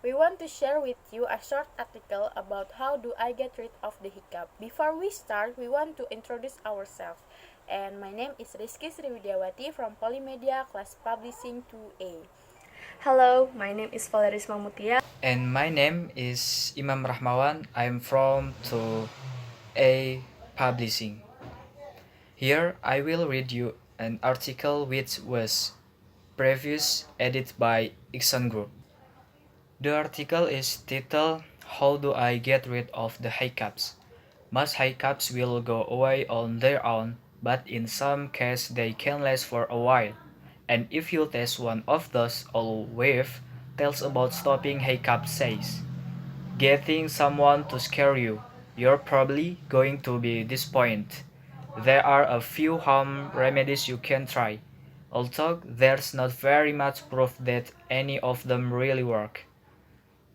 We want to share with you a short article about how do I get rid of the hiccup. Before we start, we want to introduce ourselves. And my name is Sri Widyawati from Polimedia Class Publishing 2A. Hello, my name is Valerizma Mutia. And my name is Imam Rachmawan. I'm from 2A Publishing. Here I will read you an article which was previously edited by Ikson Group. The article is titled How Do I Get Rid of the Hiccups? Most hiccups will go away on their own, but in some cases they can last for a while. And if you test one of those all with tells about stopping hiccups says, getting someone to scare you, you're probably going to be disappointed. There are a few home remedies you can try, although there's not very much proof that any of them really work.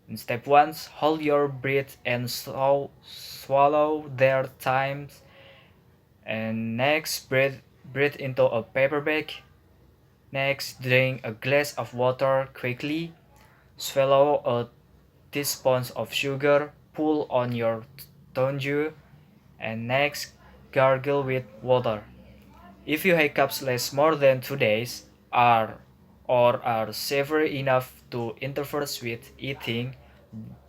In step 1, hold your breath and swallow their times. And next, breathe into a paper bag. Next, drink a glass of water quickly. Swallow a teaspoon of sugar. Pull on your tongue. And next, gargle with water. If your hiccups last more than 2 days or are severe enough to interfere with eating,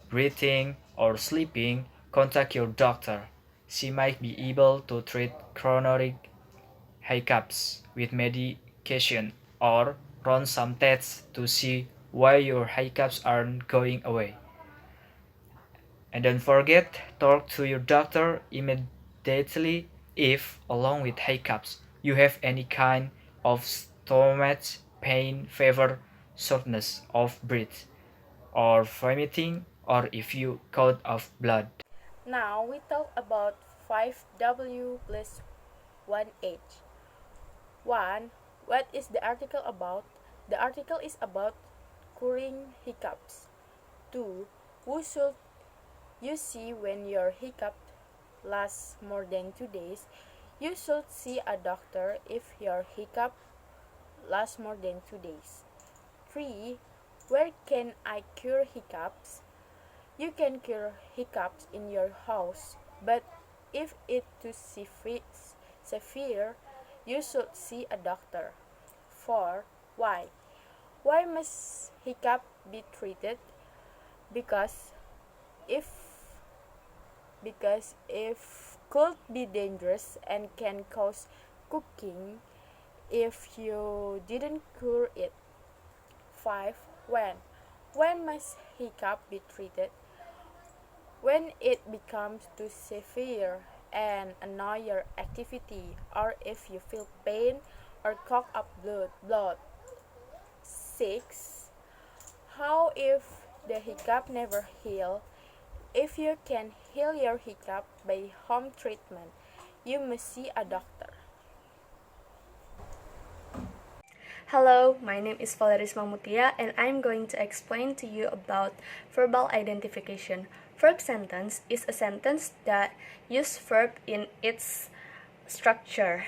breathing, or sleeping, contact your doctor. She might be able to treat chronic hiccups with medication or run some tests to see why your hiccups aren't going away. And don't forget, talk to your doctor immediately if, along with hiccups, you have any kind of stomach pain, fever, shortness of breath, or vomiting, or if you cough of blood. Now we talk about 5W plus 1H. 1. What is the article about? The article is about curing hiccups. 2. Who should you see when your hiccup lasts more than 2 days? You should see a doctor if your hiccup lasts more than 2 days. 3. Where can I cure hiccups? You can cure hiccups in your house, but if it's too severe, you should see a doctor. 4. Why? Why must hiccup be treated? Because if could be dangerous and can cause cooking if you didn't cure it. 5. When must hiccup be treated? When it becomes too severe and annoy your activity, or if you feel pain or cough up blood. 6. How if the hiccup never heal? If you can heal your hiccup by home treatment, you must see a doctor. Hello, my name is Valerizma Mutia and I'm going to explain to you about verbal identification. Verb sentence is a sentence that uses verb in its structure.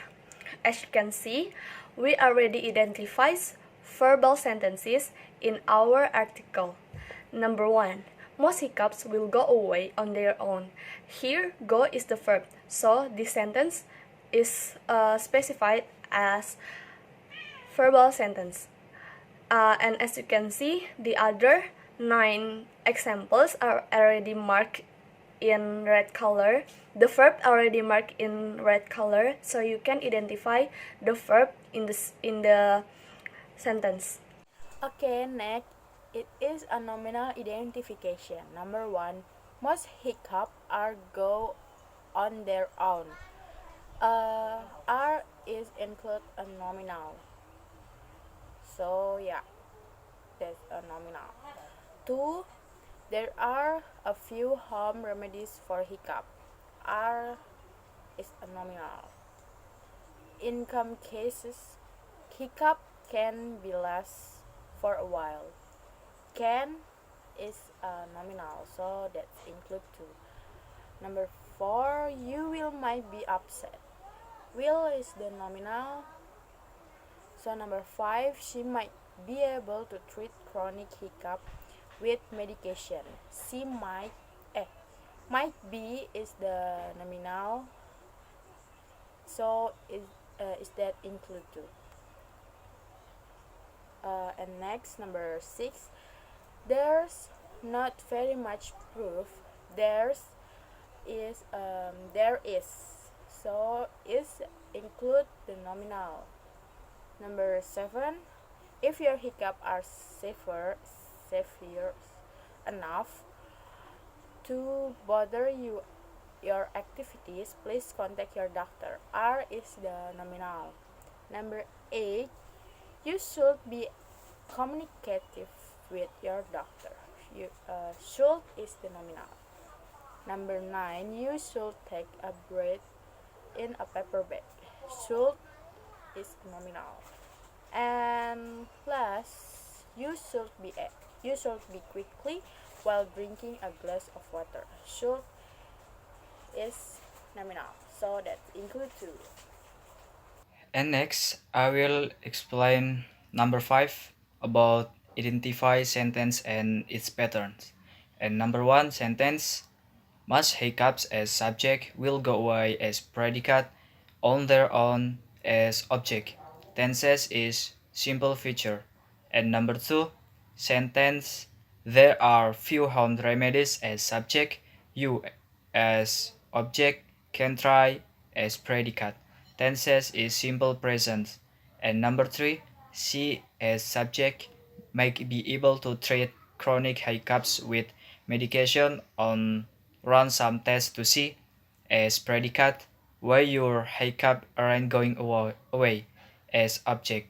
As you can see, we already identified verbal sentences in our article. Number 1. Most hiccups will go away on their own. Here, go is the verb, so this sentence is specified as verbal sentence. And as you can see, the other 9 examples are already marked in red color. The verb already marked in red color, so you can identify the verb in the sentence. Okay, next, it is a nominal identification. Number 1, most hiccups are go on their own. R is include a nominal. So yeah, that's a nominal. 2. There are a few home remedies for hiccup. R is a nominal. In some cases, hiccup can be less for a while. Can is a nominal, so that's include 2. Number 4, you will might be upset. Will is the nominal. So number 5, she might be able to treat chronic hiccup with medication. C might be is the nominal, so is that include too. And next, number 6, there's not very much proof. There is, so is include the nominal. Number 7, if your hiccup are severe enough to bother your activities, please contact your doctor. R is the nominal. Number 8, you should be communicative with your doctor. Should is the nominal. Number 9, you should take a breath in a paper bag. Should is nominal. And last, you should be quickly while drinking a glass of water. Should is nominal, so that include too. And next, I will explain number 5 about identify sentence and its patterns. And number 1 sentence, most hiccups as subject will go away as predicate on their own as object. Tenses is simple feature. And number 2 sentence, there are few home remedies as subject, you as object, can try as predicate. Tenses is simple present. And number 3, she as subject may be able to treat chronic hiccups with medication on run some tests to see as predicate why your hiccup aren't going away as object.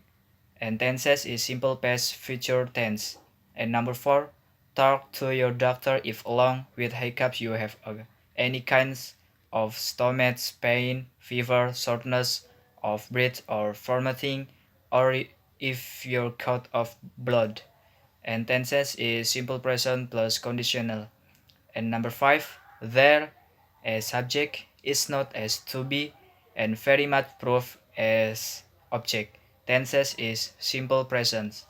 And tenses is simple past future tense. And number 4, talk to your doctor if along with hiccups you have any kinds of stomach pain, fever, shortness of breath or vomiting, or if you're out of blood. And tenses is simple present plus conditional. And number 5, there as subject is not as to be and very much proof as object. Tenses is simple present.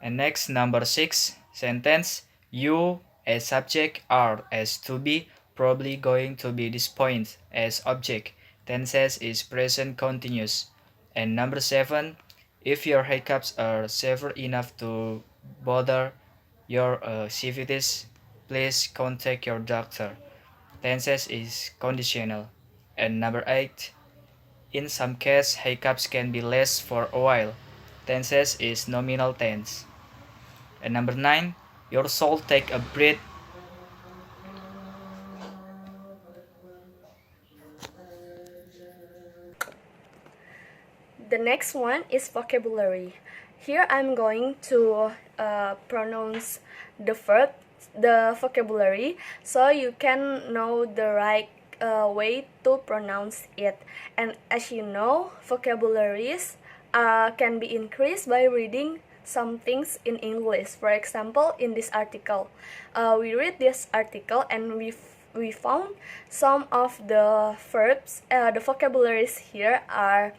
And next, number 6 sentence, you as subject are as to be probably going to be this point as object. Tenses is present continuous. And number 7, if your hiccups are severe enough to bother your activities, please contact your doctor. Tenses is conditional. And number 8, in some cases, hiccups can be less for a while. Tenses is nominal tense. And number 9, your soul take a breath. The next one is vocabulary. Here I'm going to pronounce the verb, the vocabulary, so you can know the right way to pronounce it. And as you know, vocabularies can be increased by reading some things in English. For example, in this article, we read this article and we found some of the verbs, the vocabularies here are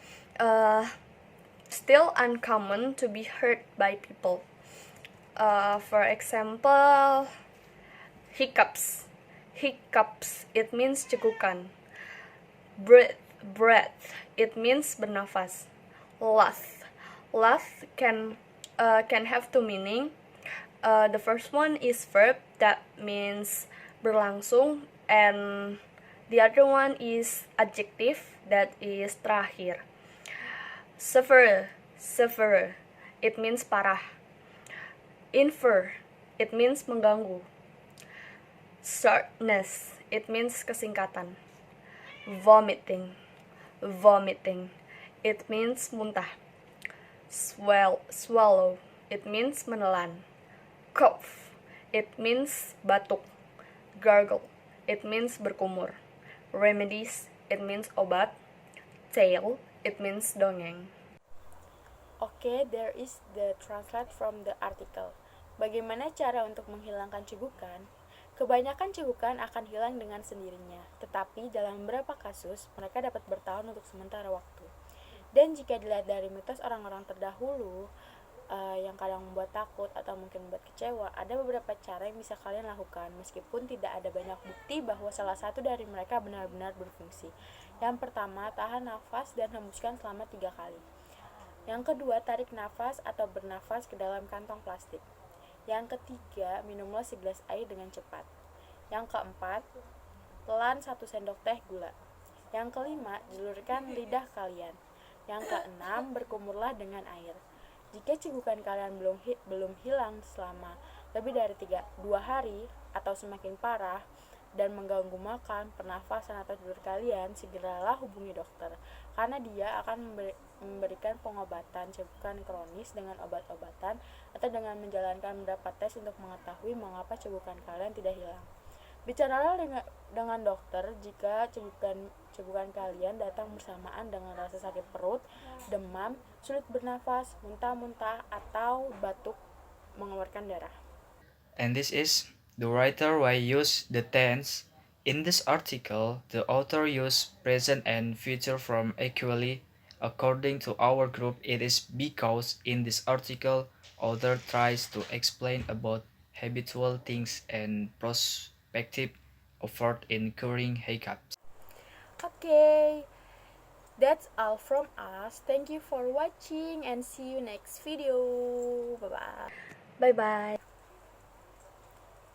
still uncommon to be heard by people. For example, hiccups. Hiccups, it means cekukan. Breath, it means bernafas. Laugh can have two meaning. The first one is verb that means berlangsung, and the other one is adjective that is terakhir. Severe, it means parah. Infer, it means mengganggu. Shortness, it means kesingkatan. Vomiting, it means muntah. Swallow, it means menelan. Cough, it means batuk. Gargle, it means berkumur. Remedies, it means obat. Tale, it means dongeng. Okay, there is the translate from the article. Bagaimana cara untuk menghilangkan cegukan? Kebanyakan cegukan akan hilang dengan sendirinya, tetapi dalam beberapa kasus mereka dapat bertahan untuk sementara waktu. Dan jika dilihat dari mitos orang-orang terdahulu, yang kadang membuat takut atau mungkin membuat kecewa, ada beberapa cara yang bisa kalian lakukan meskipun tidak ada banyak bukti bahwa salah satu dari mereka benar-benar berfungsi. Yang pertama, tahan nafas dan hembuskan selama 3 kali. Yang kedua, tarik nafas atau bernafas ke dalam kantong plastik. Yang ketiga, minumlah segelas air dengan cepat. Yang keempat, telan 1 sendok teh gula. Yang kelima, julurkan lidah kalian. Yang keenam, berkumurlah dengan air. Jika cegukan kalian belum hilang selama lebih dari 2 hari atau semakin parah dan mengganggu makan, pernafasan atau tidur kalian, segeralah hubungi dokter karena dia akan memberikan pengobatan cegukan kronis dengan obat-obatan atau dengan menjalankan beberapa tes untuk mengetahui mengapa cegukan kalian tidak hilang. Bicaralah dengan dokter jika cegukan kalian datang bersamaan dengan rasa sakit perut, demam, sulit bernafas, muntah-muntah, atau batuk mengeluarkan darah. And this is the writer why use the tense. In this article, the author used present and future form equally. According to our group, it is because in this article, author tries to explain about habitual things and prospective effort in curing hiccups. Okay, that's all from us. Thank you for watching and see you next video. Bye-bye. Bye-bye.